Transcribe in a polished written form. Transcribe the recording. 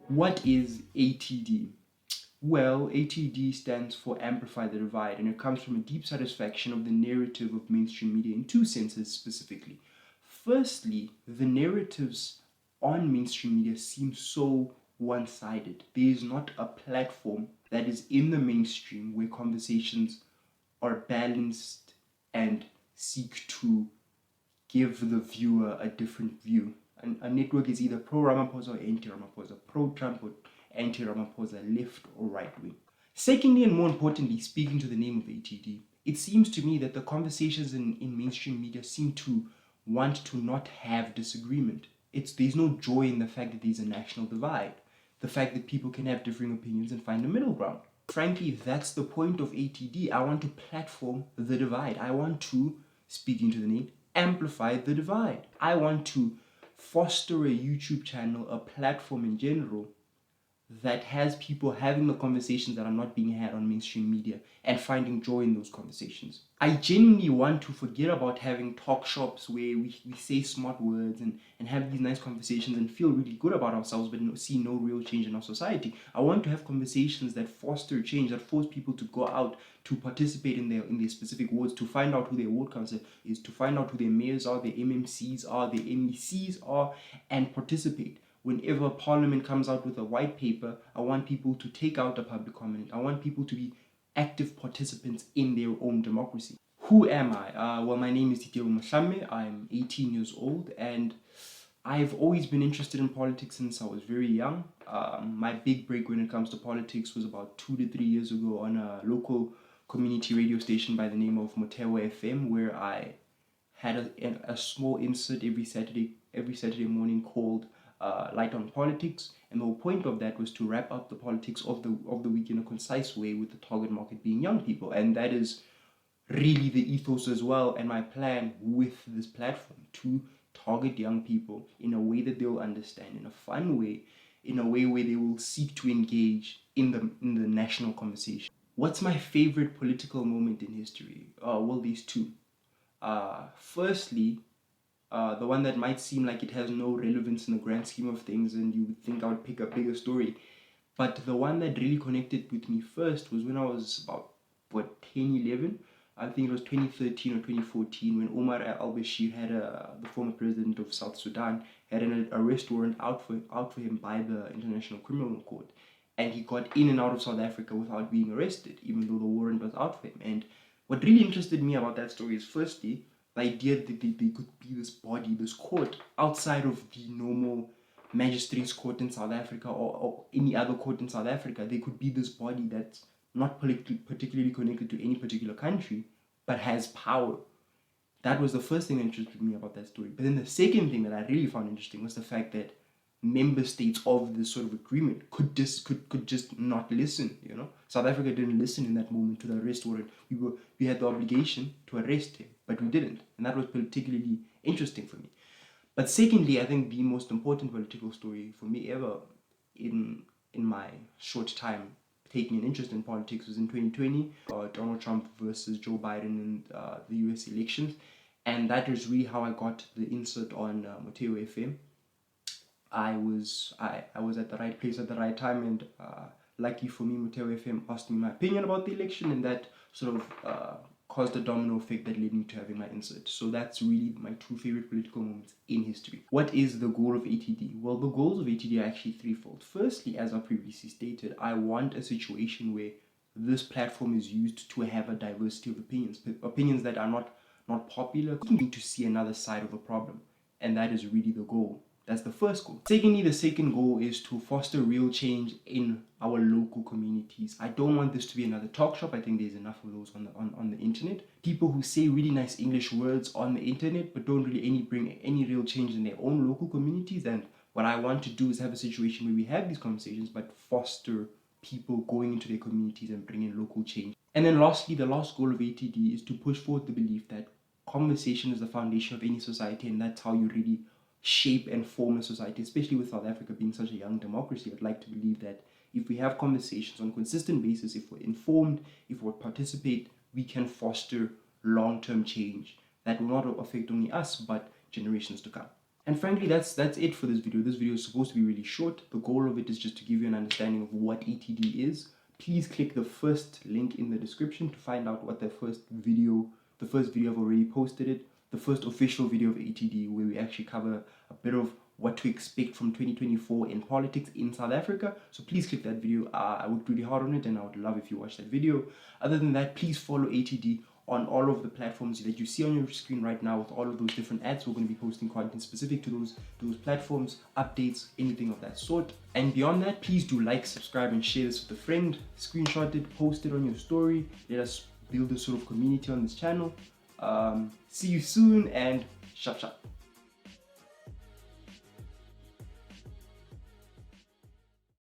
What is ATD? Well, ATD stands for Amplify the Divide, and it comes from a deep satisfaction of the narrative of mainstream media in two senses specifically. Firstly, the narratives on mainstream media seem so one sided. There is not a platform that is in the mainstream where conversations are balanced and seek to give the viewer a different view. And a network is either pro Ramaphosa or anti Ramaphosa, pro Trump or anti Ramaphosa, left or right wing. Secondly, and more importantly, speaking to the name of ATD, it seems to me that the conversations in mainstream media seem to want to not have disagreement. There's no joy in the fact that there's a national divide, the fact that people can have differing opinions and find a middle ground. Frankly, that's the point of ATD. I want to platform the divide. I want to, speaking to the name, amplify the divide. I want to foster a YouTube channel, a platform in general, that has people having the conversations that are not being had on mainstream media and finding joy in those conversations. I genuinely want to forget about having talk shops where we say smart words and have these nice conversations and feel really good about ourselves but see no real change in our society. I want to have conversations that foster change, that force people to go out to participate in their specific wards, to find out who their ward council is, to find out who their mayors are, their MMCs are, their MECs are, and participate. Whenever Parliament comes out with a white paper, I want people to take out a public comment. I want people to be active participants in their own democracy. Who am I? Well, my name is Titeo Moshame. I'm 18 years old and I've always been interested in politics since I was very young. My big break when it comes to politics was about 2 to 3 years ago on a local community radio station by the name of Motewa FM, where I had a small insert every Saturday morning called Light on Politics, and the whole point of that was to wrap up the politics of the week in a concise way, with the target market being young people. And that is really the ethos as well, and my plan with this platform, to target young people in a way that they'll understand, in a fun way, in a way where they will seek to engage in the national conversation. What's my favorite political moment in history? Well, these two. Firstly, the one that might seem like it has no relevance in the grand scheme of things and you would think I would pick a bigger story. But the one that really connected with me first was when I was about, 10, 11? I think it was 2013 or 2014 when Omar al-Bashir the former president of South Sudan, had an arrest warrant out for him by the International Criminal Court. And he got in and out of South Africa without being arrested, even though the warrant was out for him. And what really interested me about that story is, firstly, the idea that they could be this body, this court, outside of the normal magistrates court in South Africa or any other court in South Africa. They could be this body that's not particularly connected to any particular country, but has power. That was the first thing that interested me about that story. But then the second thing that I really found interesting was the fact that member states of this sort of agreement could just not listen. South Africa didn't listen in that moment to the arrest warrant. We had the obligation to arrest him, but we didn't, and that was particularly interesting for me. But secondly, I think the most important political story for me ever in my short time taking an interest in politics was in 2020, Donald Trump versus Joe Biden in the US elections, and that is really how I got the insert on Motewa FM. I was at the right place at the right time, and lucky for me, Motewa FM asked me my opinion about the election, and that sort of caused a domino effect that led me to having my insert. So that's really my two favorite political moments in history. What is the goal of ATD? Well, the goals of ATD are actually threefold. Firstly, as I previously stated, I want a situation where this platform is used to have a diversity of opinions that are not popular, to see another side of a problem, and that is really the goal. That's the first goal. Secondly, the second goal is to foster real change in our local communities. I don't want this to be another talk shop. I think there's enough of those on the internet. People who say really nice English words on the internet but don't really bring any real change in their own local communities. And what I want to do is have a situation where we have these conversations but foster people going into their communities and bringing local change. And then lastly, the last goal of ATD is to push forward the belief that conversation is the foundation of any society, and that's how you really shape and form a society, especially with South Africa being such a young democracy. I'd like to believe that if we have conversations on a consistent basis, if we're informed, if we participate, we can foster long-term change that will not affect only us, but generations to come. And frankly, that's it for this video. This video is supposed to be really short. The goal of it is just to give you an understanding of what ATD is. Please click the first link in the description to find out what the first video I've already posted it, the first official video of ATD, where we actually cover a bit of what to expect from 2024 in politics in South Africa. So please click that video. I worked really hard on it, and I would love if you watch that video. Other than that, please follow ATD on all of the platforms that you see on your screen right now with all of those different ads. We're going to be posting content specific to those platforms, updates, anything of that sort. And beyond that, please do like, subscribe, and share this with a friend. Screenshot it, post it on your story. Let us build a sort of community on this channel. See you soon, and shap shap.